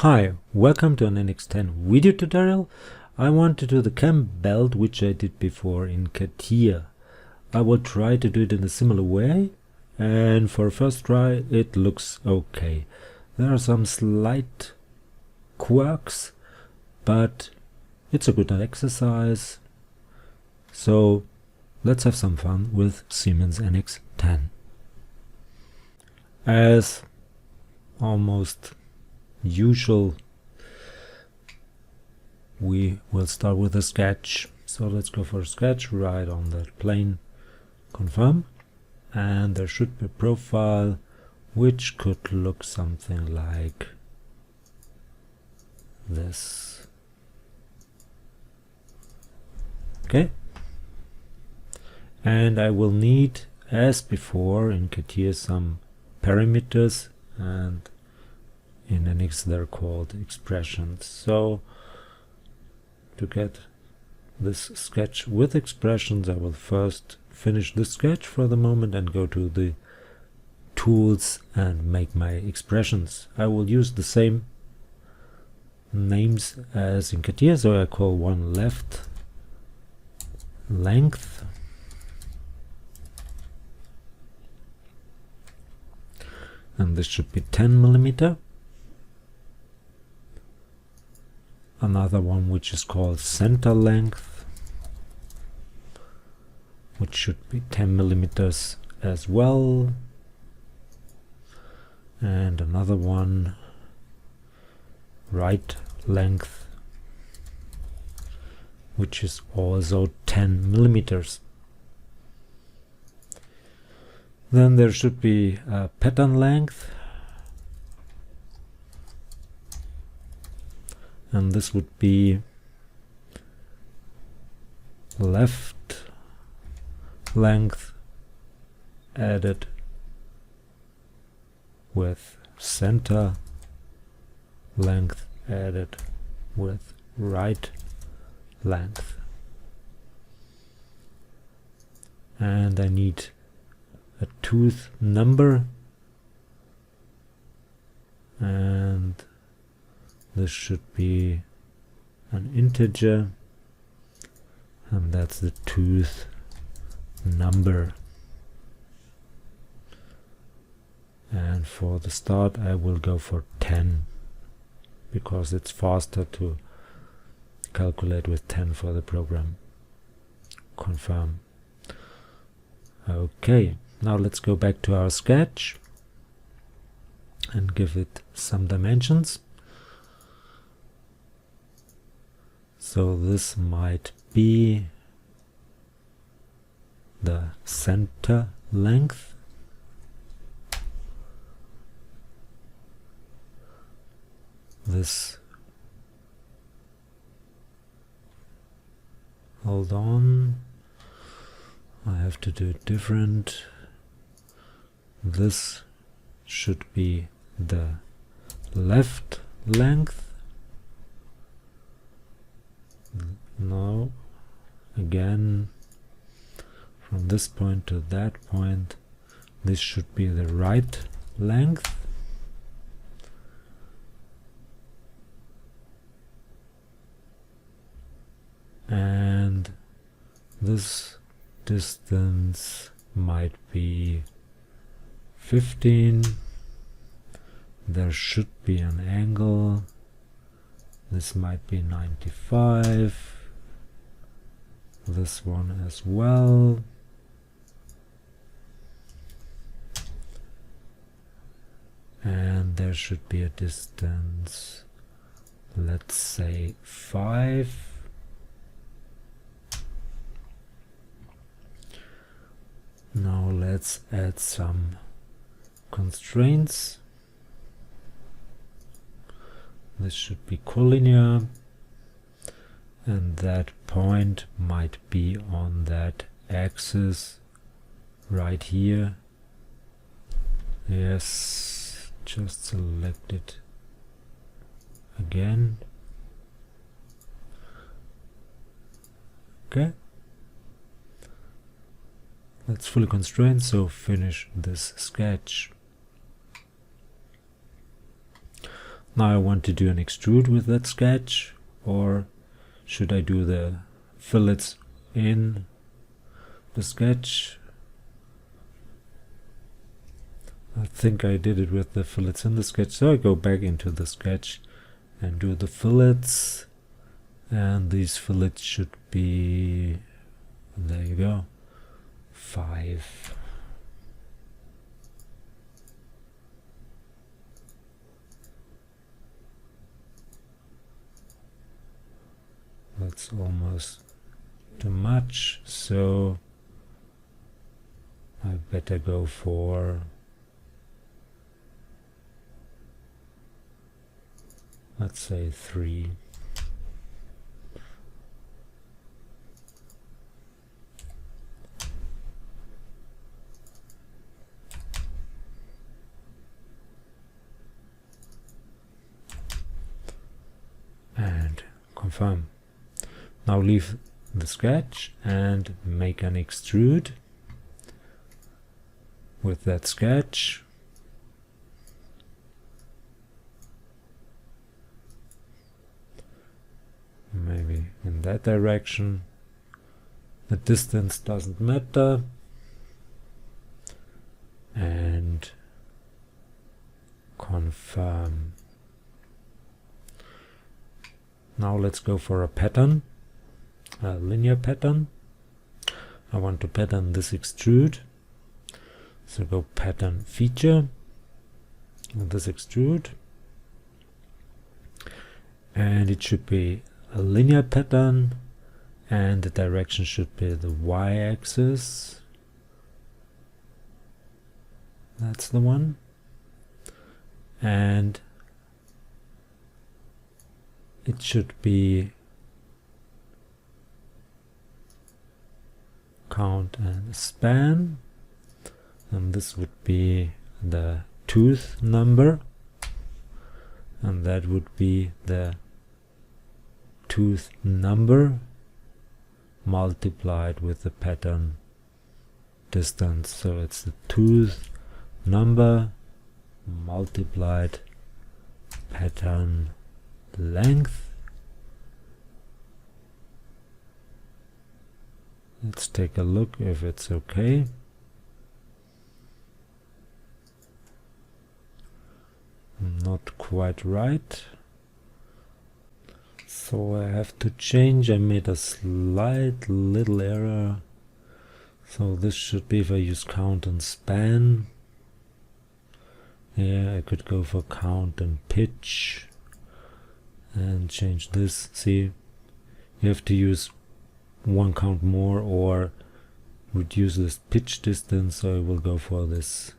Hi, welcome to an NX10 video tutorial. I want to do the Cambelt which I did before in CATIA. I will try to do it in a similar way, and for a first try it looks okay. There are some slight quirks, but it's a good exercise. So let's have some fun with Siemens NX10. As almost usual, we will start with a sketch. So let's go for a sketch, right on that plane, confirm, and there should be a profile which could look something like this. Okay, and I will need, as before in CATIA, some parameters, and in NX they're called expressions. So to get this sketch with expressions, I will first finish the sketch for the moment and go to the tools and make my expressions. I will use the same names as in CATIA, so I call one left length, and this should be 10 millimeter. Another one which is called center length, which should be 10 millimeters as well, and another one right length, which is also 10 millimeters. Then there should be a pattern length, and this would be left length added with center length added with right length. And I need a tooth number, and this should be an integer, and that's the tooth number. And for the start I will go for 10, because it's faster to calculate with 10 for the program. Confirm. Okay, now let's go back to our sketch and give it some dimensions. So this might be the center length, this, hold on, I have to do it different. This should be the left length. No, again, from this point to that point, this should be the right length. And this distance might be 15. There should be an angle. This might be 95. This one as well. And there should be a distance, let's say 5. Now let's add some constraints. This should be collinear, and that point might be on that axis right here. Yes, just select it again. Okay, that's fully constrained, so finish this sketch. Now I want to do an extrude with that sketch, or should I do the fillets in the sketch? I think I did it with the fillets in the sketch, so I go back into the sketch and do the fillets, and these fillets should be, there you go, 5. That's almost too much, so I better go for, let's say 3. And confirm. Now leave the sketch and make an extrude with that sketch. Maybe in that direction. The distance doesn't matter. And confirm. Now let's go for a pattern. A linear pattern. I want to pattern this extrude, so go pattern feature, this extrude, and it should be a linear pattern, and the direction should be the y-axis. That's the one. And it should be count and span, and this would be the tooth number, and that would be the tooth number multiplied with the pattern distance. So it's the tooth number multiplied pattern length. Let's take a look if it's okay. Not quite right. So I have to change. I made a slight little error. So this should be if I use count and span. Yeah, I could go for count and pitch and change this. See, you have to use one count more or reduce this pitch distance, so I will go for this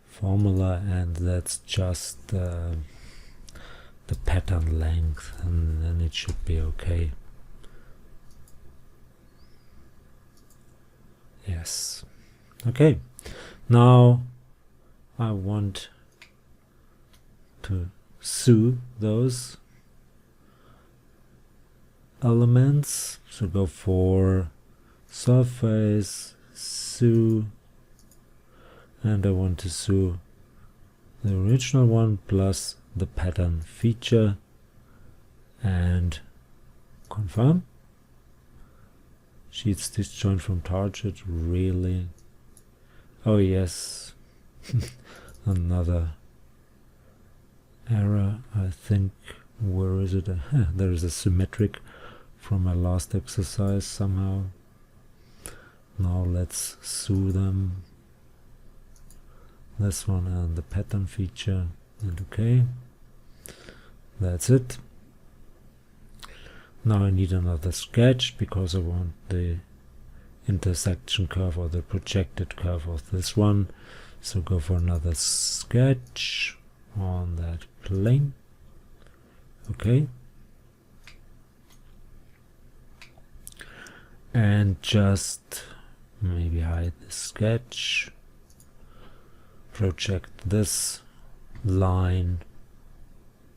formula, and that's just the pattern length, and then it should be okay. Yes. Okay, now I want to sew those elements, so go for surface, sew, and I want to sew the original one plus the pattern feature, and confirm. Sheets disjoint from target, really? Oh yes. Another error, I think. Where is it? There is a symmetric from my last exercise somehow. Now let's sew them. This one and the pattern feature, and okay. That's it. Now I need another sketch because I want the intersection curve or the projected curve of this one. So go for another sketch on that plane. Okay. And just maybe hide the sketch. Project this line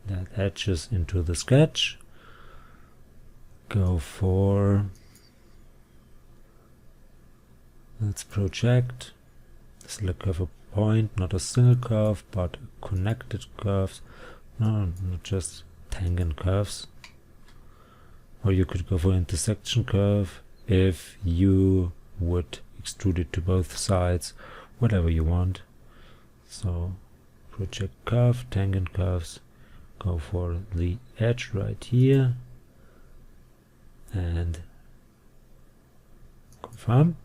that edges into the sketch. Go for, let's project, select curve a point, not a single curve but connected curves, No, not just tangent curves. Or you could go for intersection curve if you would extrude it to both sides, whatever you want. So project curve, tangent curves, go for the edge right here and confirm.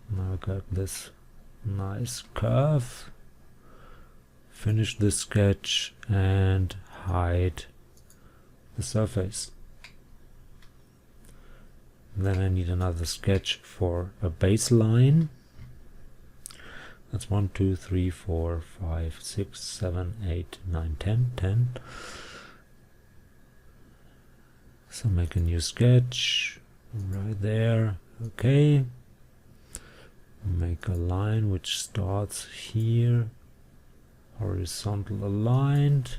Now I got this nice curve. Finish the sketch and hide the surface. Then I need another sketch for a baseline. That's 1, 2, 3, 4, 5, 6, 7, 8, 9, 10. So make a new sketch right there. Okay. Make a line which starts here, horizontal aligned,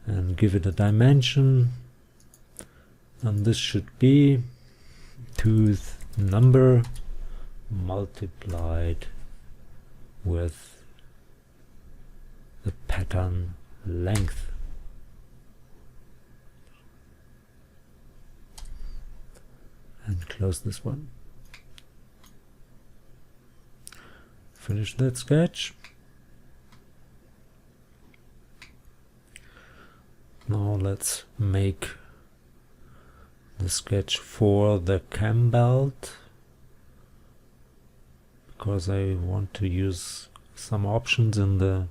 and give it a dimension. And this should be tooth number multiplied with the pattern length. And close this one. Finish that sketch. Now let's make the sketch for the Cambelt, because I want to use some options in the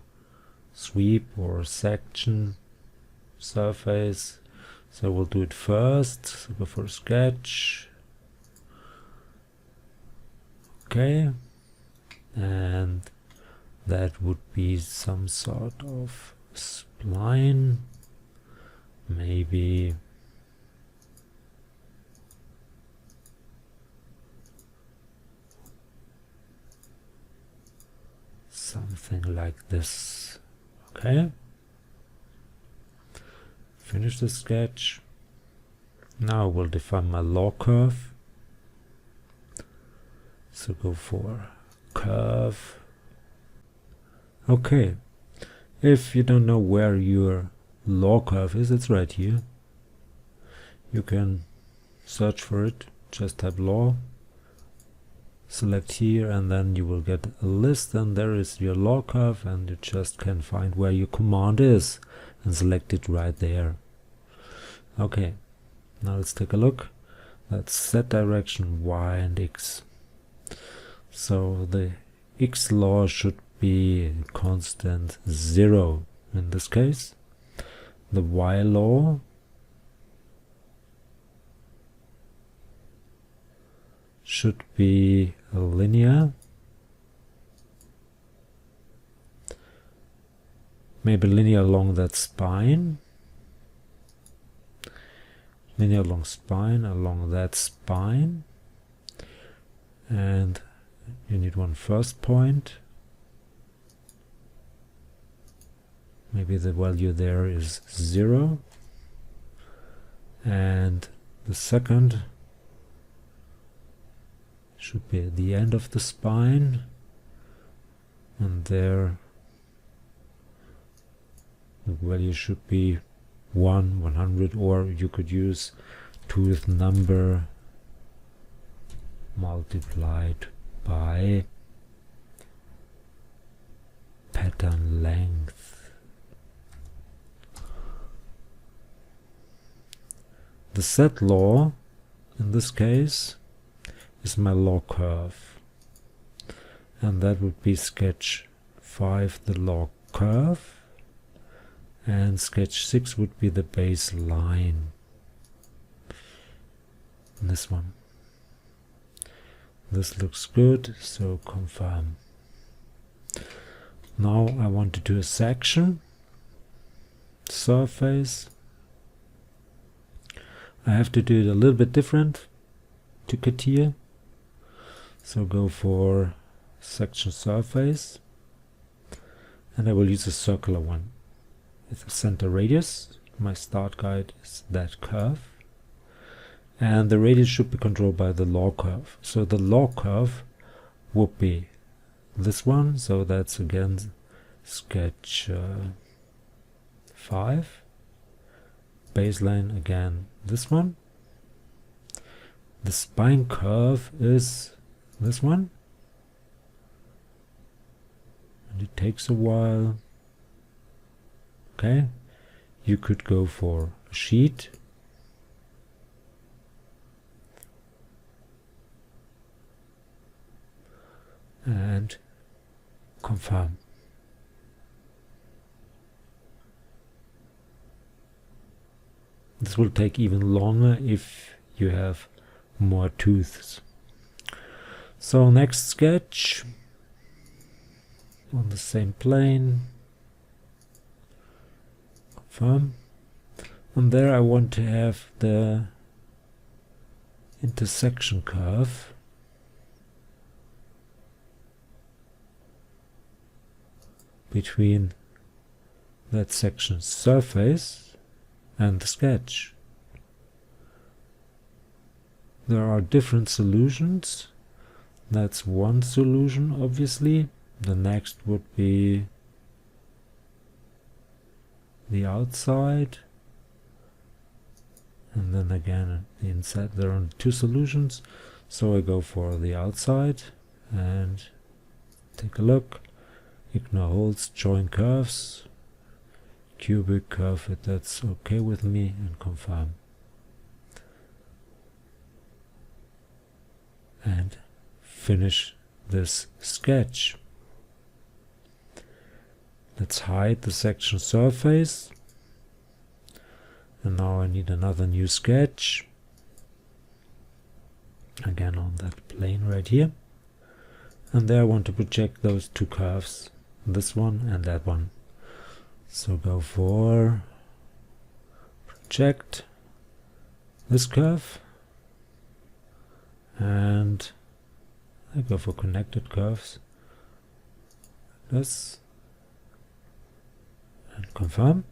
sweep or section surface. So we'll do it first. So go for sketch. Okay. And that would be some sort of spline, maybe something like this. Okay, finish the sketch. Now we'll define my law curve. So go for curve. Okay, if you don't know where your law curve is, it's right here. You can search for it, just type law, select here, and then you will get a list, and there is your law curve, and you just can find where your command is and select it right there. Okay, now let's take a look. That's Z direction, Y and X. So the X law should be constant 0 in this case. The Y law should be linear, maybe linear along that spine, linear along spine, along that spine, and you need one first point. Maybe the value there is 0, and the second should be at the end of the spine, and there the value should be 100, or you could use tooth number multiplied by pattern length. The Z law in this case is my law curve, and that would be sketch 5 the law curve, and sketch 6 would be the baseline. This one. This looks good, so confirm. Now I want to do a section surface. I have to do it a little bit different to CATIA. So go for section surface, and I will use a circular one with a center radius. My start guide is that curve, and the radius should be controlled by the law curve. So the law curve would be this one, so that's again sketch 5, baseline again this one, the spine curve is this one, and it takes a while. Okay, you could go for a sheet, and confirm. This will take even longer if you have more tooths. So next sketch on the same plane, confirm, and there I want to have the intersection curve between that section surface and the sketch. There are different solutions. That's one solution, obviously. The next would be the outside, and then again the inside. There are two solutions, so I go for the outside and take a look. Ignore holes, join curves, cubic curve it, that's okay with me, and confirm. And finish this sketch. Let's hide the section surface, and now I need another new sketch, again on that plane right here, and there I want to project those two curves, this one and that one. So go for project this curve, and I go for connected curves, this, and confirm.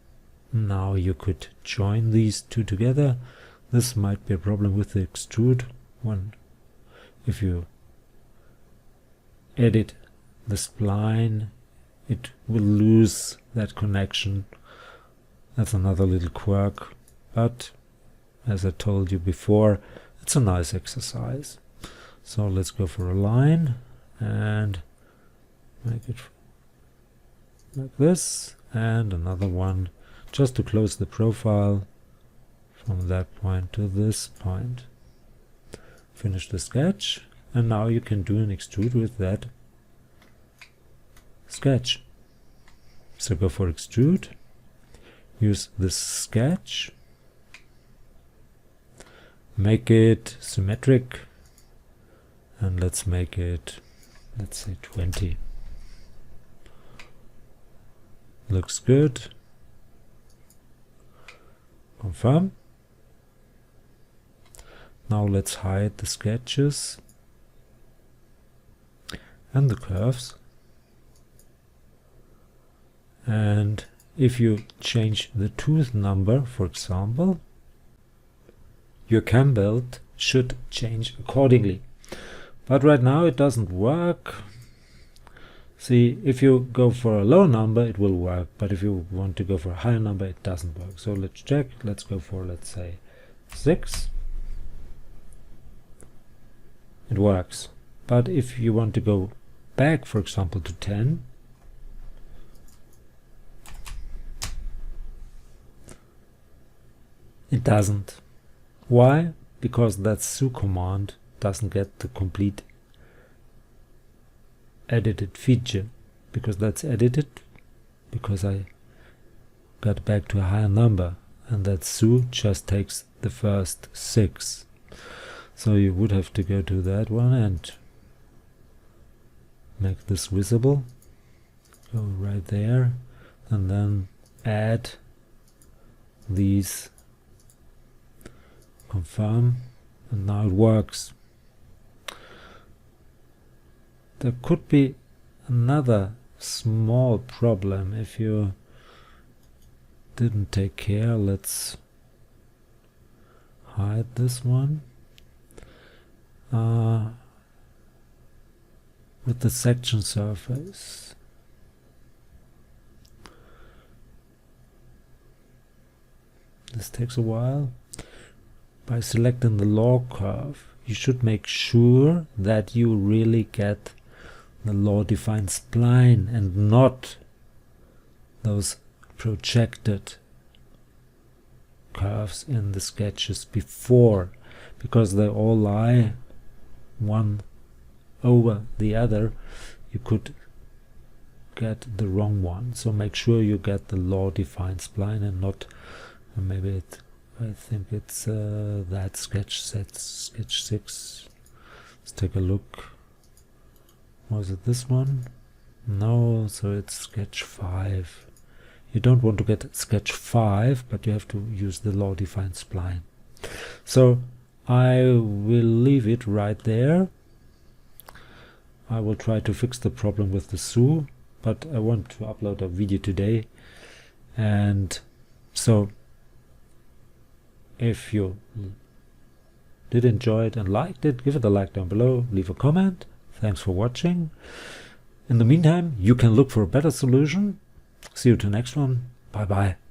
Now you could join these two together. This might be a problem with the extrude one. If you edit the spline, it will lose that connection. That's another little quirk, but as I told you before, it's a nice exercise. So let's go for a line and make it like this, and another one just to close the profile from that point to this point. Finish the sketch, and now you can do an extrude with that sketch. So go for extrude, use this sketch, make it symmetric, and let's make it, let's say 20. Looks good. Confirm. Now let's hide the sketches and the curves. And if you change the tooth number, for example, your Cambelt should change accordingly. But right now it doesn't work. See, if you go for a low number, it will work, but if you want to go for a higher number, it doesn't work. So let's check. Let's go for, let's say, 6. It works. But if you want to go back, for example, to 10, it doesn't. Why? Because that su command doesn't get the complete edited feature, because that's edited because I got back to a higher number, and that su just takes the first 6. So you would have to go to that one and make this visible, go right there, and then add these, confirm, and now it works. There could be another small problem if you didn't take care. Let's hide this one. With the section surface. this takes a while. By selecting the law curve, you should make sure that you really get the law-defined spline and not those projected curves in the sketches before, because they all lie one over the other. You could get the wrong one, so make sure you get the law-defined spline and not maybe it, I think it's that sketch 6. Let's take a look. Was it this one? No, so it's sketch 5. You don't want to get sketch 5, but you have to use the law-defined spline. So I will leave it right there. I will try to fix the problem with the SU, but I want to upload a video today. And so if you did enjoy it and liked it, give it a like down below, leave a comment. Thanks for watching. In the meantime, you can look for a better solution. See you to the next one. Bye bye.